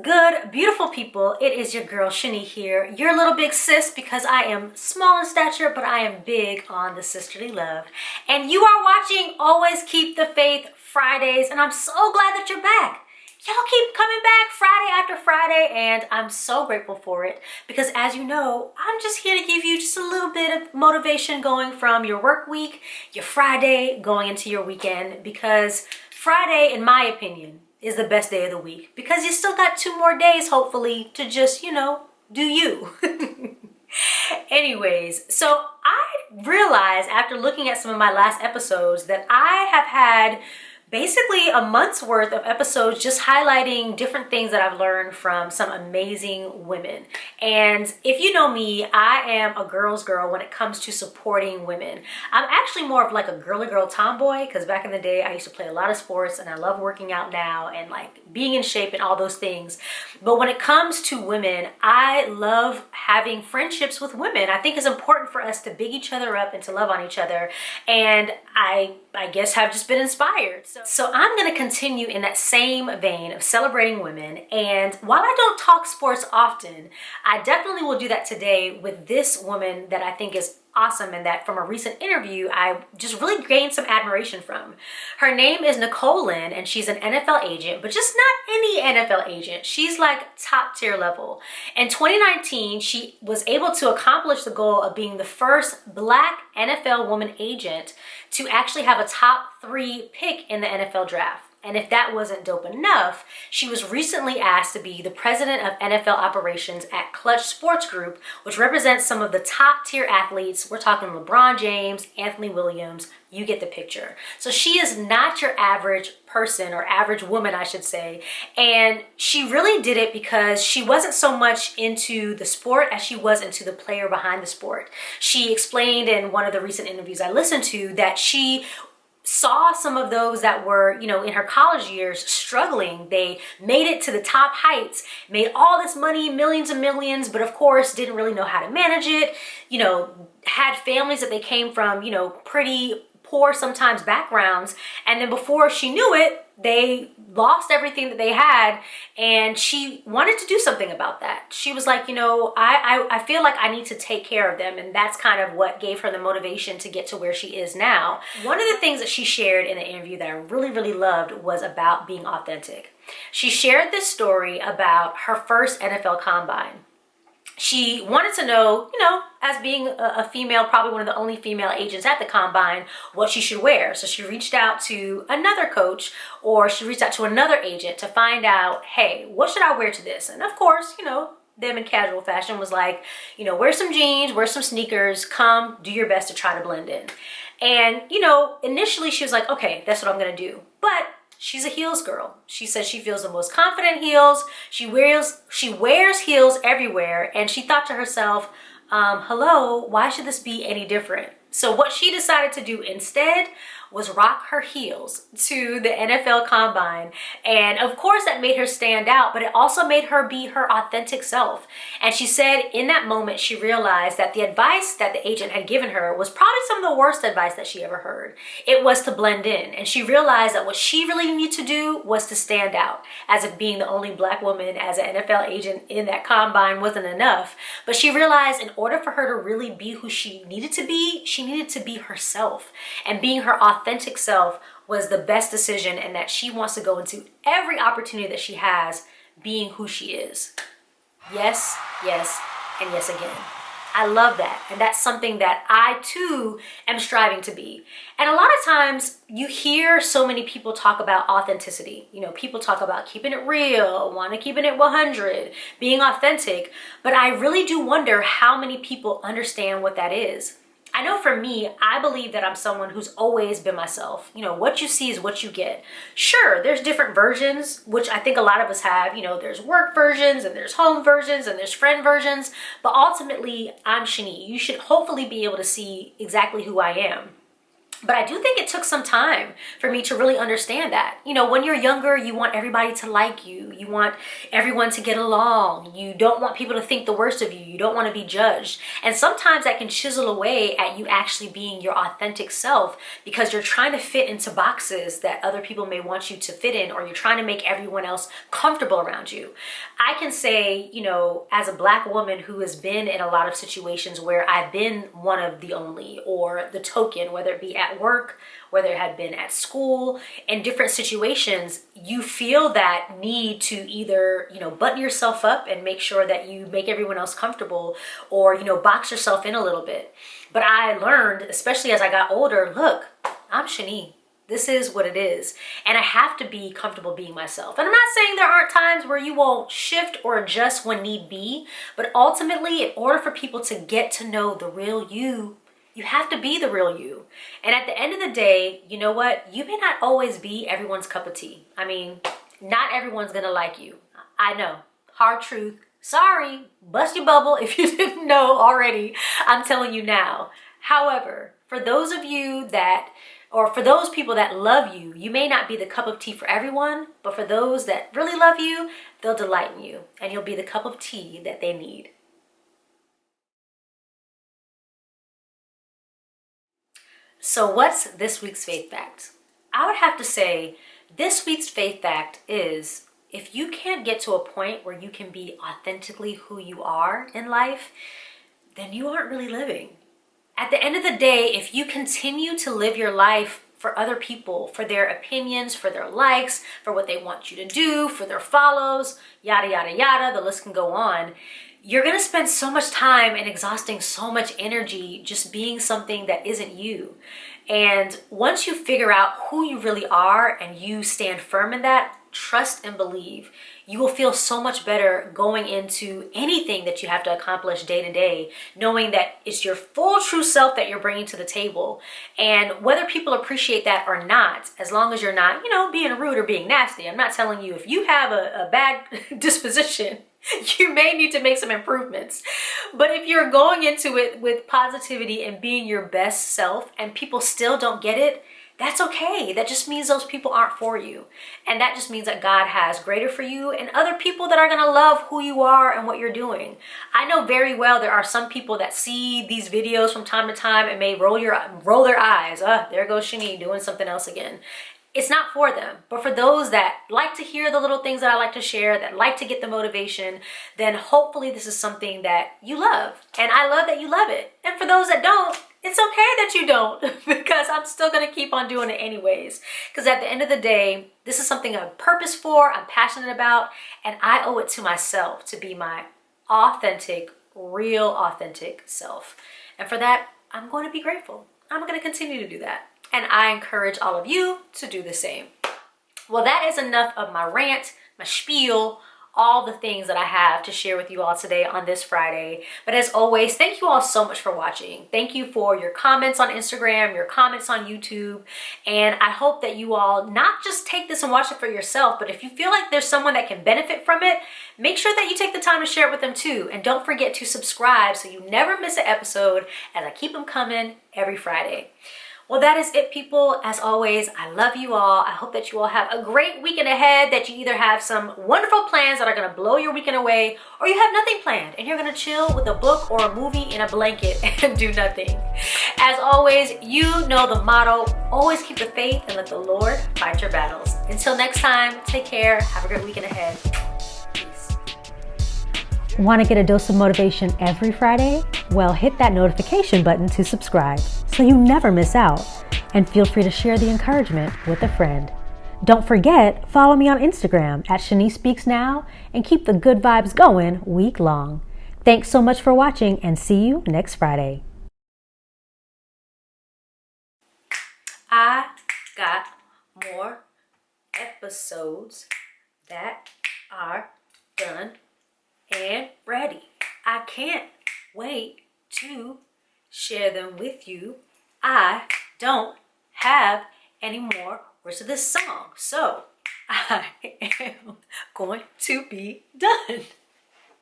good, beautiful people? It is your girl Shani here, your little big sis, because I am small in stature, but I am big on the sisterly love. And you are watching Always Keep the Faith Fridays, and I'm so glad that you're back. Y'all keep coming back Friday after Friday, and I'm so grateful for it because, as you know, I'm just here to give you just a little bit of motivation going from your work week, your Friday, going into your weekend, because Friday, in my opinion, is the best day of the week because you still got 2 more days, hopefully, to just, do you. Anyways, so I realized after looking at some of my last episodes that I have had basically a month's worth of episodes just highlighting different things that I've learned from some amazing women. And if you know me, I am a girl's girl when it comes to supporting women. I'm actually more of like a girly girl tomboy because back in the day I used to play a lot of sports and I love working out now and like being in shape and all those things. But when it comes to women, I love having friendships with women. I think it's important for us to big each other up and to love on each other. And I guess have just been inspired. So I'm going to continue in that same vein of celebrating women. And while I don't talk sports often, I definitely will do that today with this woman that I think is awesome and that from a recent interview I just really gained some admiration from. Her name is Nichole Lynn and she's an NFL agent, but just not any NFL agent. She's like top tier level. In 2019, she was able to accomplish the goal of being the first Black NFL woman agent to actually have a top 3 pick in the NFL draft. And if that wasn't dope enough, she was recently asked to be the president of NFL operations at Clutch Sports Group, which represents some of the top tier athletes. We're talking LeBron James, Anthony Williams, you get the picture. So she is not your average person, or average woman, I should say. And she really did it because she wasn't so much into the sport as she was into the player behind the sport. She explained in one of the recent interviews I listened to that she saw some of those that were, in her college years struggling. They made it to the top heights, made all this money, millions and millions, but of course didn't really know how to manage it, had families that they came from, pretty poor sometimes backgrounds. And then before she knew it, they lost everything that they had, and she wanted to do something about that. She was like, I feel like I need to take care of them, and that's kind of what gave her the motivation to get to where she is now. One of the things that she shared in the interview that I really, really loved was about being authentic. She shared this story about her first NFL combine. She wanted to know, as being a female, probably one of the only female agents at the combine, what she should wear. So she reached out to another coach, or she reached out to another agent to find out, hey, what should I wear to this? And of course, them in casual fashion was like, wear some jeans, wear some sneakers, come do your best to try to blend in. And, initially she was like, okay, that's what I'm going to do. But she's a heels girl. She says she feels the most confident heels. She wears heels everywhere. And she thought to herself, hello, why should this be any different? So what she decided to do instead was rock her heels to the NFL Combine. And of course that made her stand out, but it also made her be her authentic self. And she said in that moment, she realized that the advice that the agent had given her was probably some of the worst advice that she ever heard. It was to blend in. And she realized that what she really needed to do was to stand out, as if being the only Black woman as an NFL agent in that combine wasn't enough. But she realized in order for her to really be who she needed to be, she needed to be herself. And being her authentic self was the best decision, and that she wants to go into every opportunity that she has being who she is. Yes, yes, and yes again. I love that. And that's something that I too am striving to be. And a lot of times you hear so many people talk about authenticity. People talk about keeping it real, keeping it 100, being authentic. But I really do wonder how many people understand what that is. I know for me, I believe that I'm someone who's always been myself. What you see is what you get. Sure, there's different versions, which I think a lot of us have. There's work versions and there's home versions and there's friend versions. But ultimately, I'm Shani. You should hopefully be able to see exactly who I am. But I do think it took some time for me to really understand that. You know, when you're younger, you want everybody to like you. You want everyone to get along. You don't want people to think the worst of you. You don't want to be judged. And sometimes that can chisel away at you actually being your authentic self because you're trying to fit into boxes that other people may want you to fit in, or you're trying to make everyone else comfortable around you. I can say, you know, as a Black woman who has been in a lot of situations where I've been one of the only or the token, whether it be at work, whether it had been at school, in different situations, you feel that need to either, you know, button yourself up and make sure that you make everyone else comfortable, or, you know, box yourself in a little bit. But I learned, especially as I got older, look, I'm Shani. This is what it is. And I have to be comfortable being myself. And I'm not saying there aren't times where you won't shift or adjust when need be, but ultimately, in order for people to get to know the real you, you have to be the real you. And at the end of the day, you know what? You may not always be everyone's cup of tea. I mean, not everyone's gonna like you. I know, hard truth. Sorry, bust your bubble if you didn't know already. I'm telling you now. However, for those of you that, or for those people that love you, you may not be the cup of tea for everyone, but for those that really love you, they'll delight in you, and you'll be the cup of tea that they need. So what's this week's faith fact? I would have to say this week's faith fact is, if you can't get to a point where you can be authentically who you are in life, then you aren't really living. At the end of the day, if you continue to live your life for other people, for their opinions, for their likes, for what they want you to do, for their follows, yada, yada, yada, the list can go on, you're gonna spend so much time and exhausting so much energy just being something that isn't you. And once you figure out who you really are and you stand firm in that, trust and believe, you will feel so much better going into anything that you have to accomplish day to day, knowing that it's your full true self that you're bringing to the table. And whether people appreciate that or not, as long as you're not, you know, being rude or being nasty. I'm not telling you, if you have a bad disposition, you may need to make some improvements. But if you're going into it with positivity and being your best self and people still don't get it, that's okay. That just means those people aren't for you. And that just means that God has greater for you and other people that are going to love who you are and what you're doing. I know very well there are some people that see these videos from time to time and may roll their eyes. There goes Shani doing something else again. It's not for them. But for those that like to hear the little things that I like to share, that like to get the motivation, then hopefully this is something that you love. And I love that you love it. And for those that don't, it's okay that you don't, because I'm still going to keep on doing it anyways. Because at the end of the day, this is something I'm purpose for, I'm passionate about, and I owe it to myself to be my authentic, real authentic self. And for that, I'm going to be grateful. I'm going to continue to do that. And I encourage all of you to do the same. Well, that is enough of my rant, my spiel, all the things that I have to share with you all today on this Friday. But as always, thank you all so much for watching. Thank you for your comments on Instagram, your comments on YouTube. And I hope that you all not just take this and watch it for yourself, but if you feel like there's someone that can benefit from it, make sure that you take the time to share it with them too. And don't forget to subscribe so you never miss an episode, as I keep them coming every Friday. Well, that is it, people. As always, I love you all. I hope that you all have a great weekend ahead, that you either have some wonderful plans that are going to blow your weekend away, or you have nothing planned and you're going to chill with a book or a movie in a blanket and do nothing. As always, you know the motto, always keep the faith and let the Lord fight your battles. Until next time, take care. Have a great weekend ahead. Peace. Want to get a dose of motivation every Friday? Well, hit that notification button to subscribe so you never miss out. And feel free to share the encouragement with a friend. Don't forget, follow me on Instagram at ShaniSpeaksNow and keep the good vibes going week long. Thanks so much for watching and see you next Friday. I got more episodes that are done and ready. I can't wait to share them with you. I don't have any more words to this song, so I am going to be done.